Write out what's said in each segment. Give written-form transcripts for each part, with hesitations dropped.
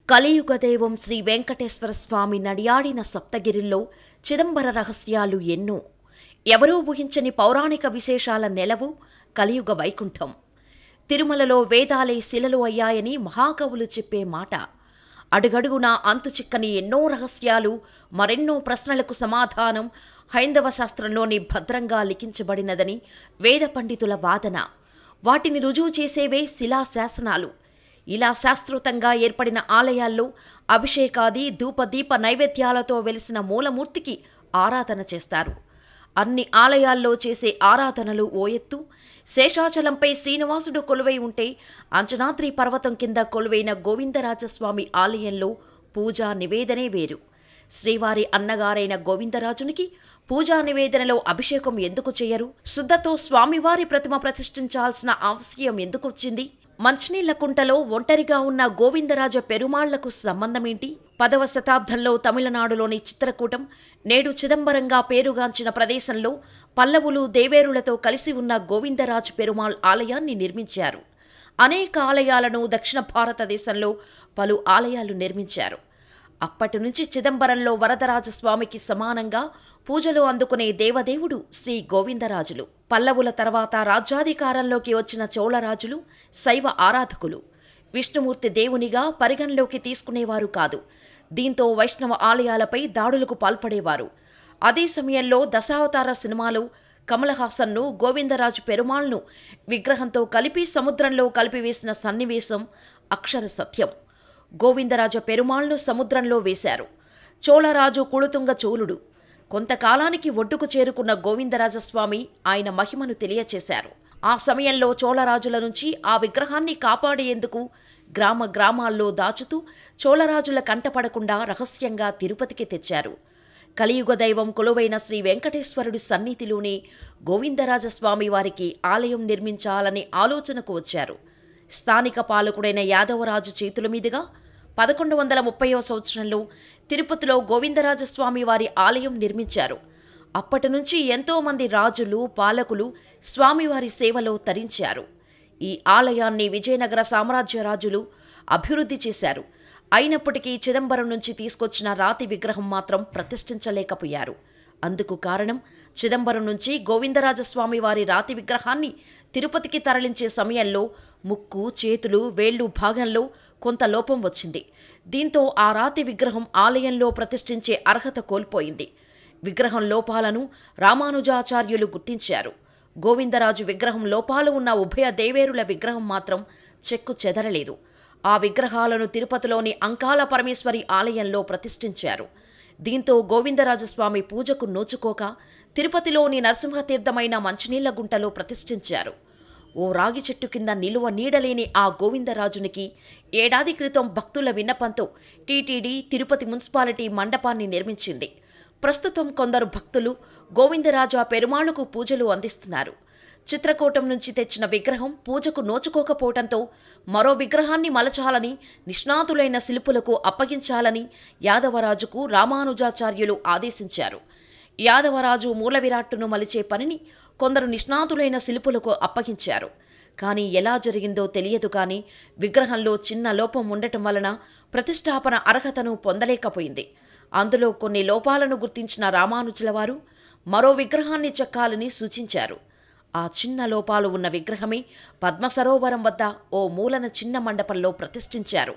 కలియుగ దైవం శ్రీ వెంకటేశ్వర స్వామి నడియాడిన సప్తగిరిలో చిదంబర రహస్యాలు ఎన్నో. ఎవరూ ఊహించని పౌరాణిక విశేషాల నెలవు కలియుగ వైకుంఠం. తిరుమలలో వేదాలే శిలలు అయ్యాయని మహాకవులు చెప్పే మాట. అడుగడుగునా అంతుచిక్కని ఎన్నో రహస్యాలు, మరెన్నో ప్రశ్నలకు సమాధానం హైందవ శాస్త్రంలోని భద్రంగా లిఖించబడినదని వేద పండితుల వాదన. వాటిని రుజువు చేసేవే శిలాశాసనాలు. ఇలా శాస్త్రోతంగా ఏర్పడిన ఆలయాల్లో అభిషేకాది ధూపదీప నైవేద్యాలతో వెలిసిన మూలమూర్తికి ఆరాధన చేస్తారు. అన్ని ఆలయాల్లో చేసే ఆరాధనలు ఓ ఎత్తు. శేషాచలంపై శ్రీనివాసుడు కొలువై ఉంటే అంజనాద్రి పర్వతం కింద కొలువైన గోవిందరాజస్వామి ఆలయంలో పూజా నివేదనే వేరు. శ్రీవారి అన్నగారైన గోవిందరాజునికి పూజా నివేదనలో అభిషేకం ఎందుకు చేయరు? శుద్ధతో స్వామివారి ప్రతిమ ప్రతిష్ఠించాల్సిన ఆవశ్యం ఎందుకు వచ్చింది? మంచినీళ్ల కుంటలో ఒంటరిగా ఉన్న గోవిందరాజ పెరుమాళ్లకు సంబంధమేంటి? 10వ శతాబ్దంలో తమిళనాడులోని చిత్రకూటం, నేడు చిదంబరంగా పేరుగాంచిన ప్రదేశంలో పల్లవులు దేవేరులతో కలిసి ఉన్న గోవిందరాజ పెరుమాళ్ ఆలయాన్ని నిర్మించారు. అనేక ఆలయాలను దక్షిణ భారతదేశంలో పలు ఆలయాలు నిర్మించారు. అప్పటి నుంచి చిదంబరంలో వరదరాజస్వామికి సమానంగా పూజలు అందుకునే దేవదేవుడు శ్రీ గోవిందరాజులు. పల్లవుల తర్వాత రాజ్యాధికారంలోకి వచ్చిన చోళరాజులు శైవ ఆరాధకులు. విష్ణుమూర్తి దేవునిగా పరిగణలోకి తీసుకునేవారు కాదు. దీంతో వైష్ణవ ఆలయాలపై దాడులకు పాల్పడేవారు. అదే సమయంలో దశావతార సినిమాలో కమలహాసన్ను గోవిందరాజు పెరుమాళ్ను విగ్రహంతో కలిపి సముద్రంలో కలిపివేసిన సన్నివేశం అక్షర సత్యం. గోవిందరాజ పెరుమాళ్ను సముద్రంలో వేశారు. చోళరాజు కుళుతుంగ చోళుడు. కొంతకాలానికి ఒడ్డుకు చేరుకున్న గోవిందరాజస్వామి ఆయన మహిమను తెలియచేశారు. ఆ సమయంలో చోళరాజుల నుంచి ఆ విగ్రహాన్ని కాపాడేందుకు గ్రామ గ్రామాల్లో దాచుతూ చోళరాజుల కంటపడకుండా రహస్యంగా తిరుపతికి తెచ్చారు. కలియుగ దైవం కొలువైన శ్రీ వెంకటేశ్వరుడి సన్నిధిలోనే గోవిందరాజస్వామి వారికి ఆలయం నిర్మించాలనే ఆలోచనకు వచ్చారు. స్థానిక పాలకుడైన యాదవరాజు చేతుల మీదుగా 1130వ సంవత్సరంలో తిరుపతిలో గోవిందరాజస్వామి వారి ఆలయం నిర్మించారు. అప్పటి నుంచి ఎంతోమంది రాజులు, పాలకులు స్వామివారి సేవలో తరించారు. ఈ ఆలయాన్ని విజయనగర సామ్రాజ్య రాజులు అభివృద్ధి చేశారు. అయినప్పటికీ చిదంబరం నుంచి తీసుకొచ్చిన రాతి విగ్రహం మాత్రం ప్రతిష్ఠించలేకపోయారు. అందుకు కారణం, చిదంబరం నుంచి గోవిందరాజస్వామి వారి రాతి విగ్రహాన్ని తిరుపతికి తరలించే సమయంలో ముక్కు, చేతులు, వేళ్లు భాగంలో కొంత లోపం వచ్చింది. దీంతో ఆ రాతి విగ్రహం ఆలయంలో ప్రతిష్ఠించే అర్హత కోల్పోయింది. విగ్రహం లోపాలను రామానుజాచార్యులు గుర్తించారు. గోవిందరాజు విగ్రహం లోపాలు ఉన్న ఉభయ దేవేరుల విగ్రహం మాత్రం చెక్కు చెదరలేదు. ఆ విగ్రహాలను తిరుపతిలోని అంకాల పరమేశ్వరి ఆలయంలో ప్రతిష్ఠించారు. దీంతో గోవిందరాజస్వామి పూజకు నోచుకోక తిరుపతిలోని నరసింహతీర్థమైన మంచినీళ్ల గుంటలో ప్రతిష్ఠించారు. ఓ రాగి చెట్టు కింద నిలువ నీడలేని ఆ గోవిందరాజునికి ఏడాది క్రితం భక్తుల విన్నపంతో టీటీడీ తిరుపతి మున్సిపాలిటీ మండపాన్ని నిర్మించింది. ప్రస్తుతం కొందరు భక్తులు గోవిందరాజ పెరుమాళ్లకు పూజలు అందిస్తున్నారు. చిత్రకూటం నుంచి తెచ్చిన విగ్రహం పూజకు నోచుకోకపోవడంతో మరో విగ్రహాన్ని మలచాలని, నిష్ణాతులైన శిల్పులకు అప్పగించాలని యాదవరాజుకు రామానుజాచార్యులు ఆదేశించారు. యాదవరాజు మూల విరాట్టును మలిచే పనిని కొందరు నిష్ణాతులైన శిల్పులకు అప్పగించారు. కానీ ఎలా జరిగిందో తెలియదు. కానీ విగ్రహంలో చిన్న లోపం ఉండటం వలన ప్రతిష్టాపన అర్హతను పొందలేకపోయింది. అందులో కొన్ని లోపాలను గుర్తించిన రామానుజుల వారు మరో విగ్రహాన్ని చెక్కాలని సూచించారు. ఆ చిన్న లోపాలు ఉన్న విగ్రహమే పద్మసరోవరం వద్ద ఓ మూలన చిన్న మండపంలో ప్రతిష్ఠించారు.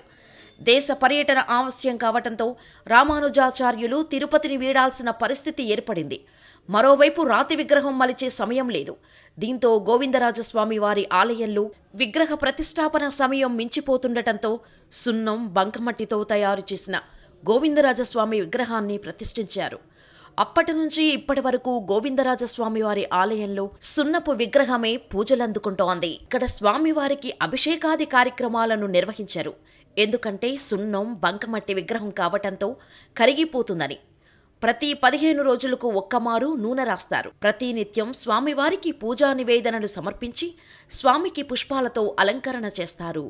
దేశ పర్యటన ఆవశ్యం కావటంతో రామానుజాచార్యులు తిరుపతిని వీడాల్సిన పరిస్థితి ఏర్పడింది. మరోవైపు రాతి విగ్రహం మలిచే సమయం లేదు. దీంతో గోవిందరాజస్వామి వారి ఆలయంలో విగ్రహ ప్రతిష్టాపన సమయం మించిపోతుండటంతో సున్నం, బంకమట్టితో తయారు చేసిన గోవిందరాజస్వామి విగ్రహాన్ని ప్రతిష్ఠించారు. అప్పటి నుంచి ఇప్పటి వరకు గోవిందరాజస్వామి వారి ఆలయంలో సున్నపు విగ్రహమే పూజలందుకుంటోంది. ఇక్కడ స్వామివారికి అభిషేకాది కార్యక్రమాలను నిర్వహించారు. ఎందుకంటే సున్నం, బంకమట్టి విగ్రహం కావటంతో కరిగిపోతుందని. ప్రతి 15 రోజులకు ఒక్కమారు నూనె రాస్తారు. ప్రతినిత్యం స్వామివారికి పూజా నివేదనలు సమర్పించి స్వామికి పుష్పాలతో అలంకరణ చేస్తారు.